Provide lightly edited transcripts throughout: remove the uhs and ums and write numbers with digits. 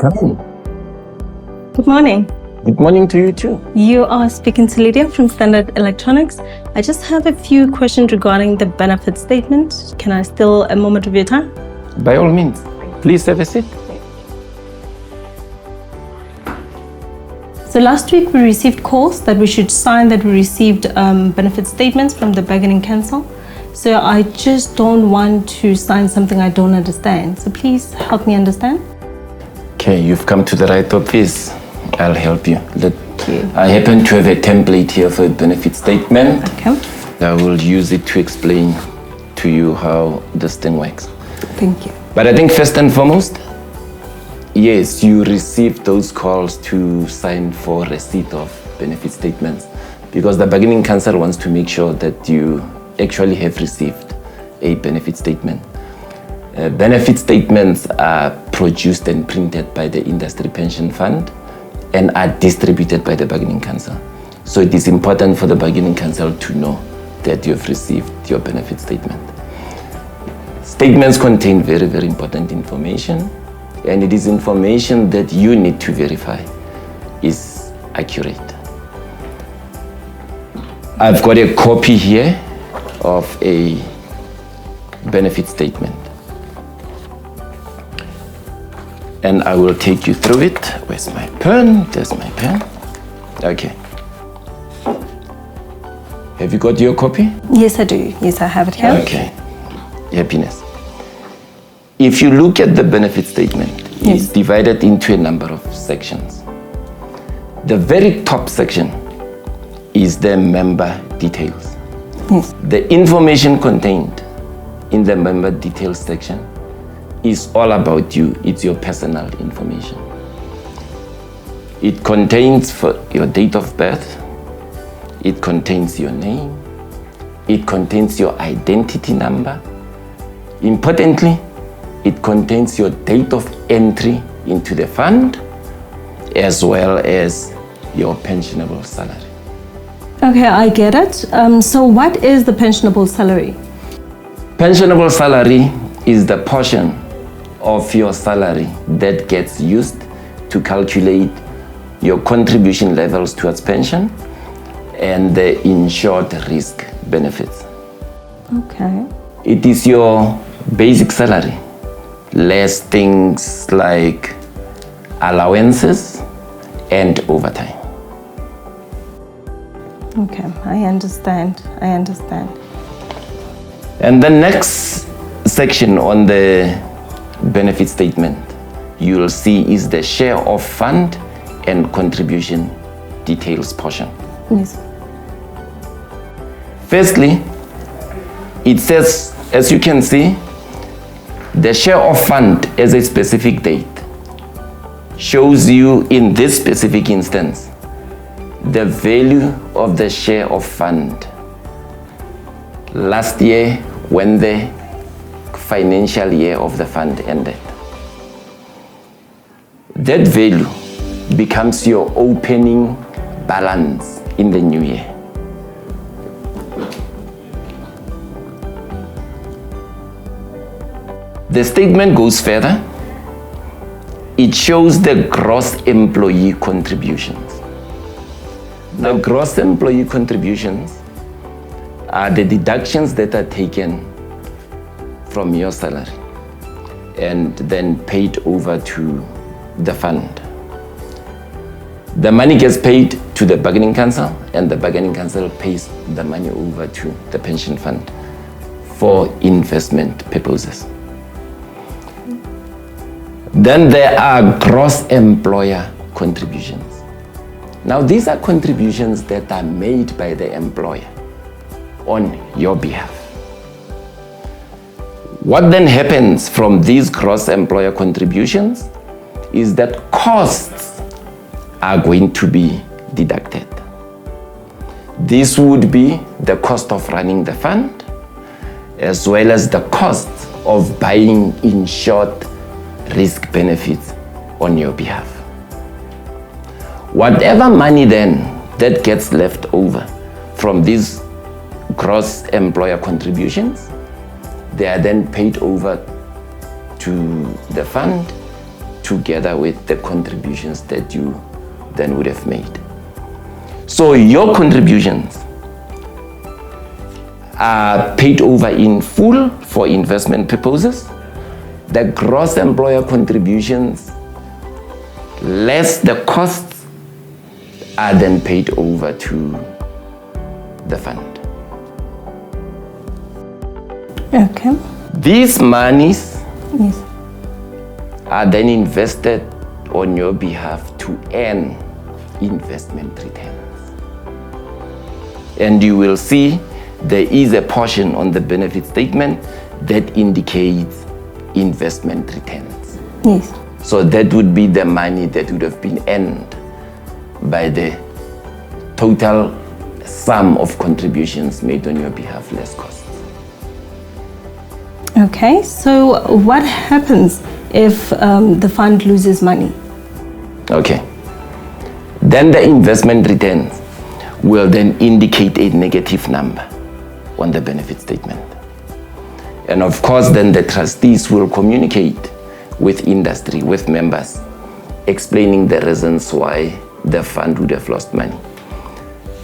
Come in. Good morning. Good morning to you too. You are speaking to Lydia from Standard Electronics. I just have a few questions regarding the benefit statement. Can I steal a moment of your time? By all means, please have a seat. So last week we received calls that we should sign that we received benefit statements from the Bargaining Council. So I just don't want to sign something I don't understand. So please help me understand. Okay, you've come to the right office. I'll help you. Thank you. I happen to have a template here for a benefit statement. Okay. I will use it to explain to you how this thing works. Thank you. But I think first and foremost, yes, you receive those calls to sign for receipt of benefit statements because the Bargaining Council wants to make sure that you actually have received a benefit statement. Benefit statements are produced and printed by the Industry Pension Fund and are distributed by the Bargaining Council. So it is important for the Bargaining Council to know that you have received your benefit statement. Statements contain very, very important information, and it is information that you need to verify is accurate. I've got a copy here of a benefit statement, and I will take you through it. Where's my pen? There's my pen. Okay. Have you got your copy? Yes, I do. Yes, I have it here. Okay. Happiness. If you look at the benefit statement, it's divided into a number of sections. The very top section is the member details. Yes. The information contained in the member details section is all about you. It's your personal information. It contains your date of birth. It contains your name. It contains your identity number. Importantly, it contains your date of entry into the fund as well as your pensionable salary. Okay, I get it. So what is the pensionable salary? Pensionable salary is the portion of your salary that gets used to calculate your contribution levels towards pension and the insured risk benefits. Okay. It is your basic salary, less things like allowances and overtime. Okay, I understand. And the next section on the benefit statement you'll see is the share of fund and contribution details portion. Yes. Firstly, it says, as you can see, the share of fund as a specific date shows you in this specific instance the value of the share of fund last year when the financial year of the fund ended. That value becomes your opening balance in the new year. The statement goes further. It shows the gross employee contributions. Now, gross employee contributions are the deductions that are taken from your salary and then paid over to the fund. The money gets paid to the Bargaining Council, and the Bargaining Council pays the money over to the pension fund for investment purposes. Then there are gross employer contributions. Now, these are contributions that are made by the employer on your behalf. What then happens from these gross employer contributions is that costs are going to be deducted. This would be the cost of running the fund, as well as the cost of buying insured risk benefits on your behalf. Whatever money then that gets left over from these gross employer contributions, they are then paid over to the fund together with the contributions that you then would have made. So your contributions are paid over in full for investment purposes. The gross employer contributions less the costs are then paid over to the fund. Okay. These monies Yes. are then invested on your behalf to earn investment returns. And you will see there is a portion on the benefit statement that indicates investment returns. Yes. So that would be the money that would have been earned by the total sum of contributions made on your behalf less costs. Okay, so what happens if the fund loses money? Okay. Then the investment returns will then indicate a negative number on the benefit statement. And of course, then the trustees will communicate with industry, with members, explaining the reasons why the fund would have lost money.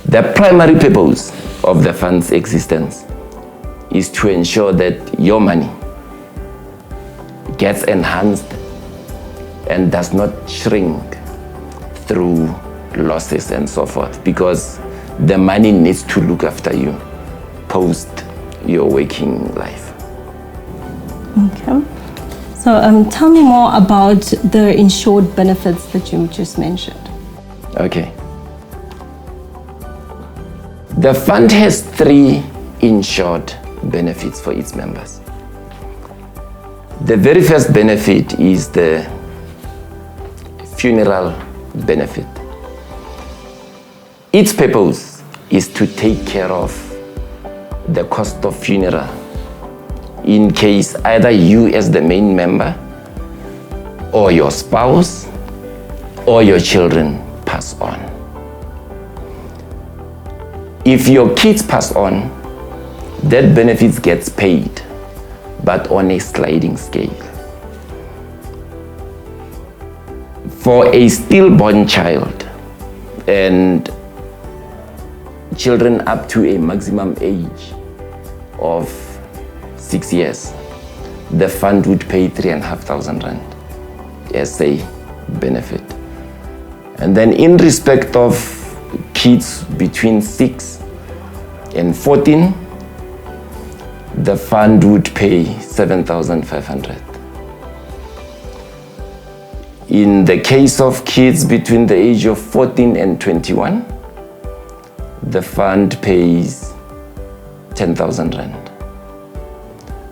The primary purpose of the fund's existence is to ensure that your money gets enhanced and does not shrink through losses and so forth, because the money needs to look after you post your waking life. Okay. So tell me more about the insured benefits that you just mentioned. Okay. The fund has 3 insured benefits for its members. The very first benefit is the funeral benefit. Its purpose is to take care of the cost of funeral in case either you as the main member or your spouse or your children pass on. If your kids pass on, that benefit gets paid, but on a sliding scale. For a stillborn child and children up to a maximum age of 6 years, the fund would pay 3,500 rand as a benefit. And then in respect of kids between 6 and 14, the fund would pay 7,500. In the case of kids between the age of 14 and 21, the fund pays 10,000 rand.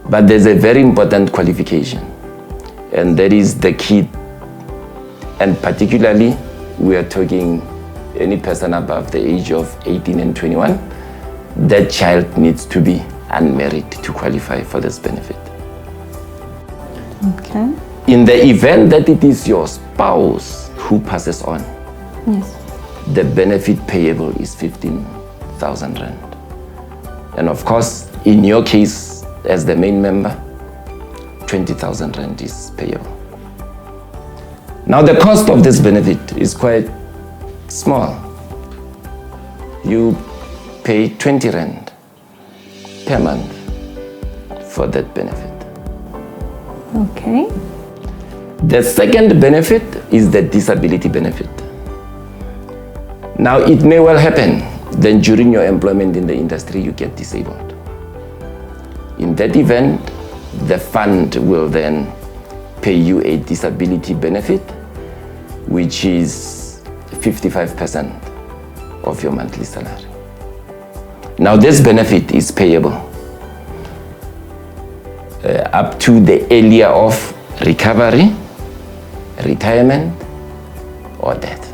But there's a very important qualification, and that is the kid, and particularly we are talking any person above the age of 18 and 21, that child needs to be unmarried to qualify for this benefit. Okay. In the event that it is your spouse who passes on, Yes. the benefit payable is 15,000 rand. And of course, in your case, as the main member, 20,000 rand is payable. Now, the cost of this benefit is quite small. You pay 20 rand per month for that benefit. Okay. The second benefit is the disability benefit. Now, it may well happen that during your employment in the industry, you get disabled. In that event, the fund will then pay you a disability benefit, which is 55% of your monthly salary. Now, this benefit is payable up to the earlier of recovery, retirement, or death.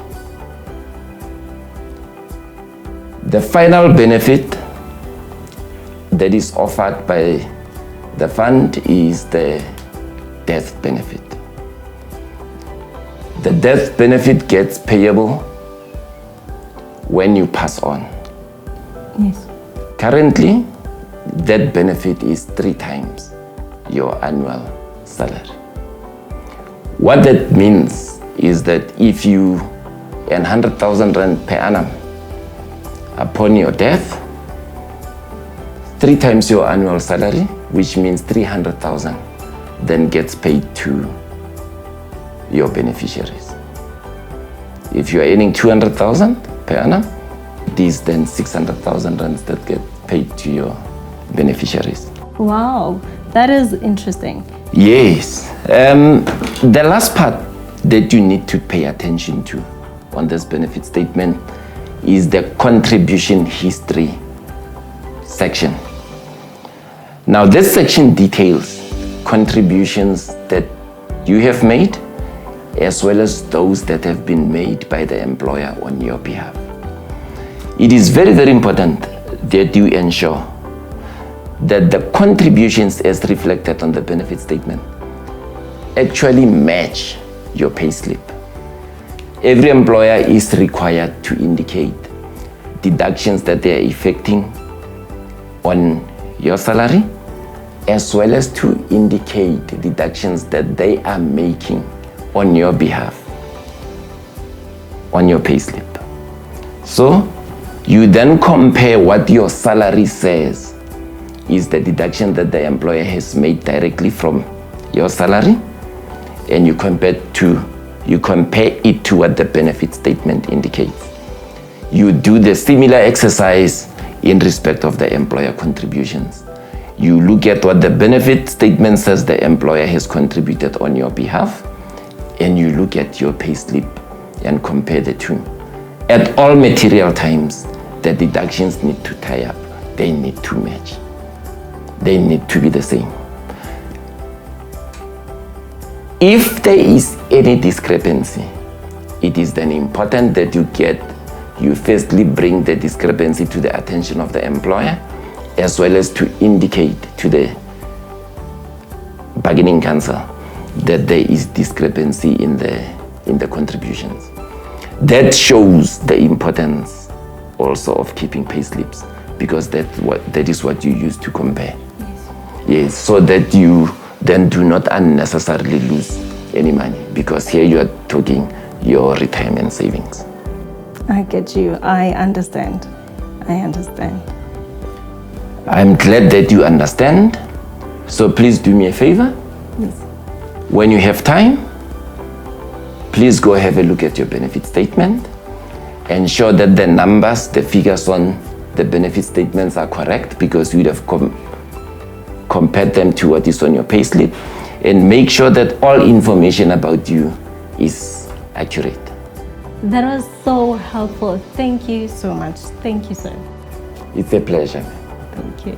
The final benefit that is offered by the fund is the death benefit. The death benefit gets payable when you pass on. Yes. Currently, that benefit is 3 times your annual salary. What that means is that if you earn 100,000 rand per annum upon your death, 3 times your annual salary, which means 300,000, then gets paid to your beneficiaries. If you are earning 200,000 per annum, it is then 600,000 rands that get paid to your beneficiaries. Wow, that is interesting. Yes. The last part that you need to pay attention to on this benefit statement is the contribution history section. Now, this section details contributions that you have made as well as those that have been made by the employer on your behalf. It is very, very important that you ensure that the contributions as reflected on the benefit statement actually match your payslip. Every employer is required to indicate deductions that they are effecting on your salary, as well as to indicate deductions that they are making on your behalf, on your payslip. So you then compare what your salary says is the deduction that the employer has made directly from your salary, and you compare it to what the benefit statement indicates. You do the similar exercise in respect of the employer contributions. You look at what the benefit statement says the employer has contributed on your behalf, and you look at your payslip and compare the two. At all material times, the deductions need to tie up. They need to match. They need to be the same. If there is any discrepancy, it is then important that you firstly bring the discrepancy to the attention of the employer, as well as to indicate to the bargaining council that there is discrepancy in the contributions. That shows the importance also of keeping payslips, because that is what you use to compare. Yes, so that you then do not unnecessarily lose any money, because here you are talking your retirement savings. I get you. I understand. I'm glad that you understand. So please do me a favor. Yes. When you have time, please go have a look at your benefit statement. Ensure that the numbers, the figures on the benefit statements are correct, because you would have compared them to what is on your payslip, and make sure that all information about you is accurate. That was so helpful. Thank you so much. Thank you, sir. It's a pleasure. Thank you.